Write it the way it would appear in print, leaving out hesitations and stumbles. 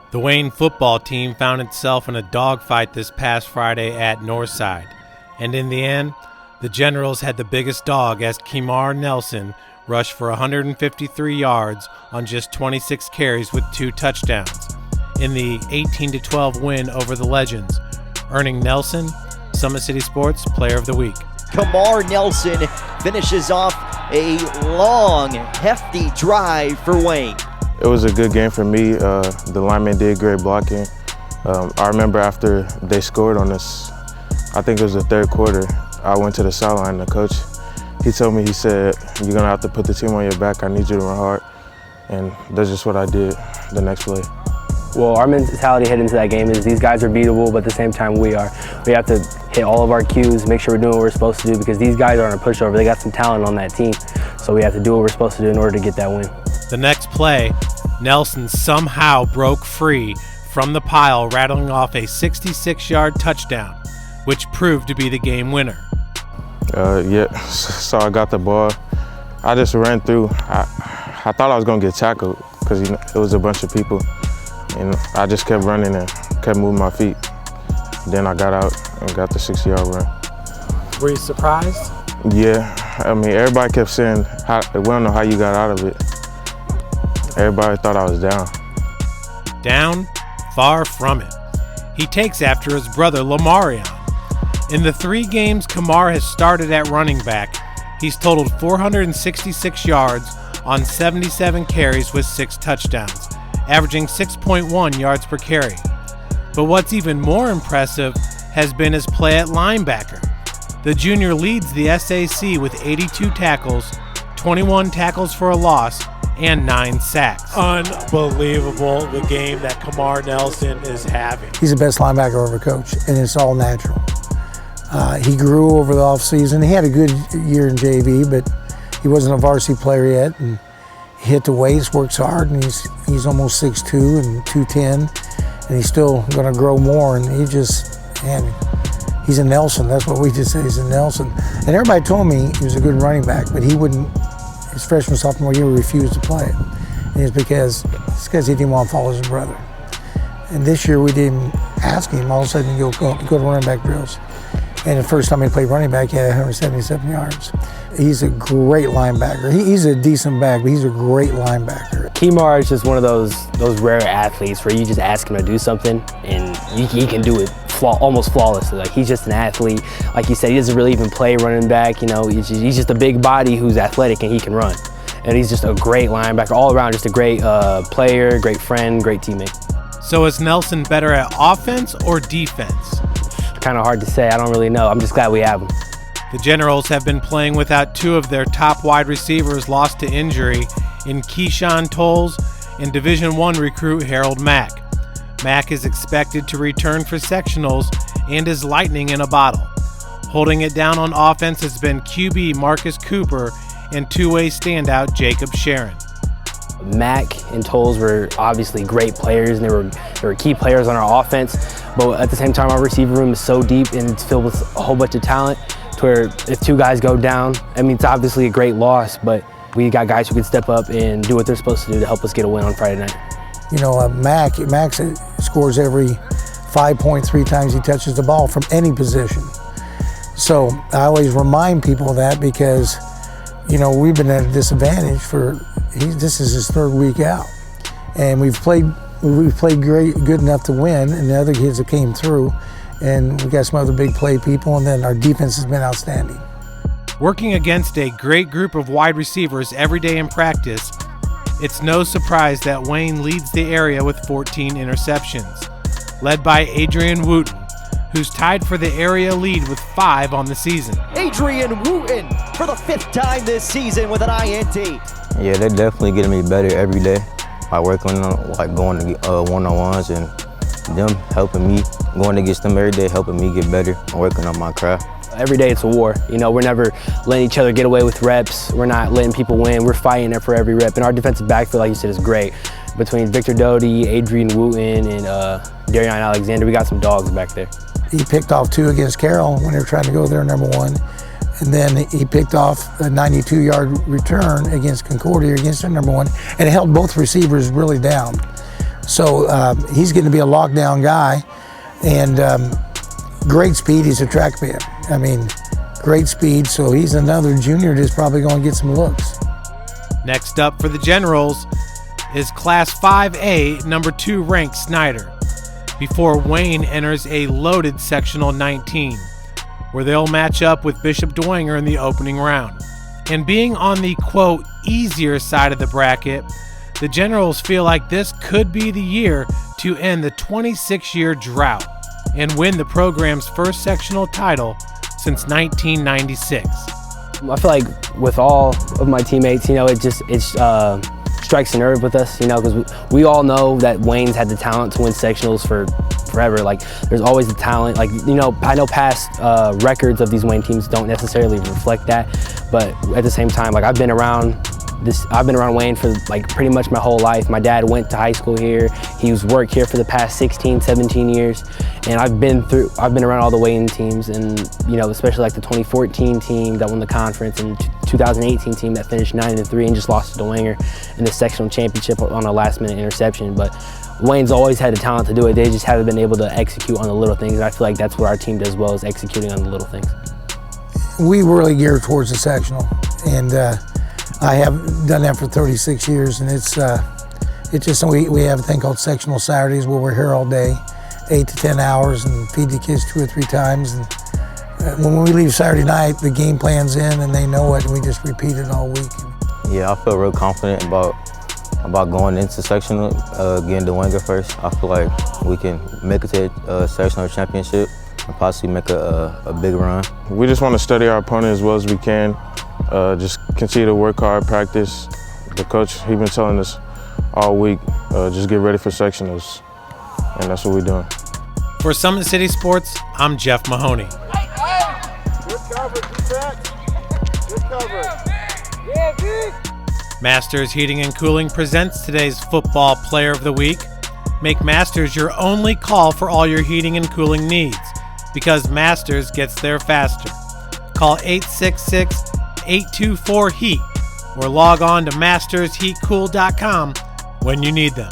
The Wayne football team found itself in a dogfight this past Friday at Northside, and in the end, the Generals had the biggest dog as Kimar Nelson rushed for 153 yards on just 26 carries with 2 touchdowns in the 18-12 win over the Legends, earning Nelson SummitCitySports Player of the Week. Kamar Nelson finishes off a long, hefty drive for Wayne. It was a good game for me. The linemen did great blocking. I remember after they scored on us, I think it was the third quarter, I went to the sideline and the coach, he told me, he said, "You're gonna have to put the team on your back. I need you to run hard." And that's just what I did the next play. Well, our mentality heading into that game is these guys are beatable, but at the same time we are. We have to hit all of our cues, make sure we're doing what we're supposed to do, because these guys aren't a pushover. They got some talent on that team. So we have to do what we're supposed to do in order to get that win. The next play, Nelson somehow broke free from the pile, rattling off a 66-yard touchdown, which proved to be the game winner. So I got the ball. I just ran through. I thought I was gonna get tackled because it was a bunch of people. And I just kept running and kept moving my feet. Then I got out and got the 60-yard run. Were you surprised? Yeah, I mean, everybody kept saying, we don't know how you got out of it. Everybody thought I was down. Down? Far from it. He takes after his brother Lamarion. In the 3 games Kamar has started at running back, he's totaled 466 yards on 77 carries with 6 touchdowns, averaging 6.1 yards per carry. But what's even more impressive has been his play at linebacker. The junior leads the SAC with 82 tackles, 21 tackles for a loss, and 9 sacks. Unbelievable, the game that Kamar Nelson is having. He's the best linebacker I've ever coached, and it's all natural. He grew over the offseason. He had a good year in JV, but he wasn't a varsity player yet. And he hit the weights, works hard, and he's almost 6'2" and 210, and he's still going to grow more. And he's a Nelson. That's what we just say. He's a Nelson. And everybody told me he was a good running back, but he wouldn't. His freshman, sophomore year, refused to play it. And it's because he didn't want to follow his brother. And this year we didn't ask him. All of a sudden, he go to running back drills. And the first time he played running back, he had 177 yards. He's a great linebacker. He's a decent back, but he's a great linebacker. Kimar is just one of those rare athletes where you just ask him to do something and he can do it almost flawlessly. Like, he's just an athlete. Like you said, he doesn't really even play running back. You know, he's just a big body who's athletic and he can run. And he's just a great linebacker all around, just a great player, great friend, great teammate. So is Nelson better at offense or defense? Kind of hard to say. I don't really know. I'm just glad we have him. The Generals have been playing without 2 of their top wide receivers lost to injury in Keyshawn Tolles and Division I recruit Harold Mack. Mack is expected to return for sectionals and is lightning in a bottle. Holding it down on offense has been QB Marcus Cooper and 2-way standout Jacob Sharon. Mack and Tolles were obviously great players, and they were key players on our offense. But at the same time, our receiver room is so deep and it's filled with a whole bunch of talent to where if 2 guys go down, I mean, it's obviously a great loss, but we got guys who can step up and do what they're supposed to do to help us get a win on Friday night. You know, Mack scores every 5 points 3 times he touches the ball from any position. So I always remind people of that because, you know, we've been at a disadvantage this is his 3rd week out. And we've played good enough to win, and the other kids that came through, and we got some other big play people, and then our defense has been outstanding. Working against a great group of wide receivers every day in practice, it's no surprise that Wayne leads the area with 14 interceptions, led by Adrian Wooten, who's tied for the area lead with 5 on the season. Adrian Wooten for the 5th time this season with an INT. Yeah, they're definitely getting me better every day by working on, like, going to one-on-ones, and them helping me, going against them every day, helping me get better and working on my craft. Every day it's a war. You know, we're never letting each other get away with reps. We're not letting people win. We're fighting it for every rep. And our defensive backfield, like you said, is great. Between Victor Doty, Adrian Wooten, and Darion Alexander, we got some dogs back there. He picked off 2 against Carroll when they were trying to go there number 1. And then he picked off a 92-yard return against Concordia against their number 1, and it held both receivers really down. So he's going to be a lockdown guy, and great speed. He's a track man. I mean, great speed. So he's another junior that's probably going to get some looks. Next up for the Generals is Class 5A, number 2 ranked Snyder, before Wayne enters a loaded Sectional 19, where they'll match up with Bishop Dwenger in the opening round. And being on the, quote, easier side of the bracket, the Generals feel like this could be the year to end the 26-year drought and win the program's first sectional title since 1996. I feel like with all of my teammates, it strikes a nerve with us, because we all know that Wayne's had the talent to win sectionals for forever. Like, there's always the talent. Like, I know past records of these Wayne teams don't necessarily reflect that, but at the same time, like, I've been around Wayne for like pretty much my whole life. My dad went to high school here. He's worked here for the past 16, 17 years, and I've been around all the Wayne teams, and especially like the 2014 team that won the conference, and 2018 team that finished 9-3 and just lost to Dwenger in the sectional championship on a last-minute interception. But Wayne's always had the talent to do it. They just haven't been able to execute on the little things, and I feel like that's what our team does well, is executing on the little things. We really gear towards the sectional, and I have done that for 36 years, and it's just we have a thing called Sectional Saturdays where we're here all day, 8 to 10 hours, and feed the kids 2 or 3 times. And when we leave Saturday night, the game plan's in, and they know it, and we just repeat it all week. Yeah, I feel real confident about going into sectional, getting Dwenger first. I feel like we can make it to a sectional championship and possibly make a big run. We just want to study our opponent as well as we can. Just continue to work hard, practice. The coach, he's been telling us all week, just get ready for sectionals, and that's what we're doing. For Summit City Sports, I'm Jeff Mahoney. Good coverage, Good coverage. Yeah, big. Masters Heating and Cooling presents today's Football Player of the Week. Make Masters your only call for all your heating and cooling needs, because Masters gets there faster. Call 866-824-HEAT or log on to mastersheatcool.com when you need them.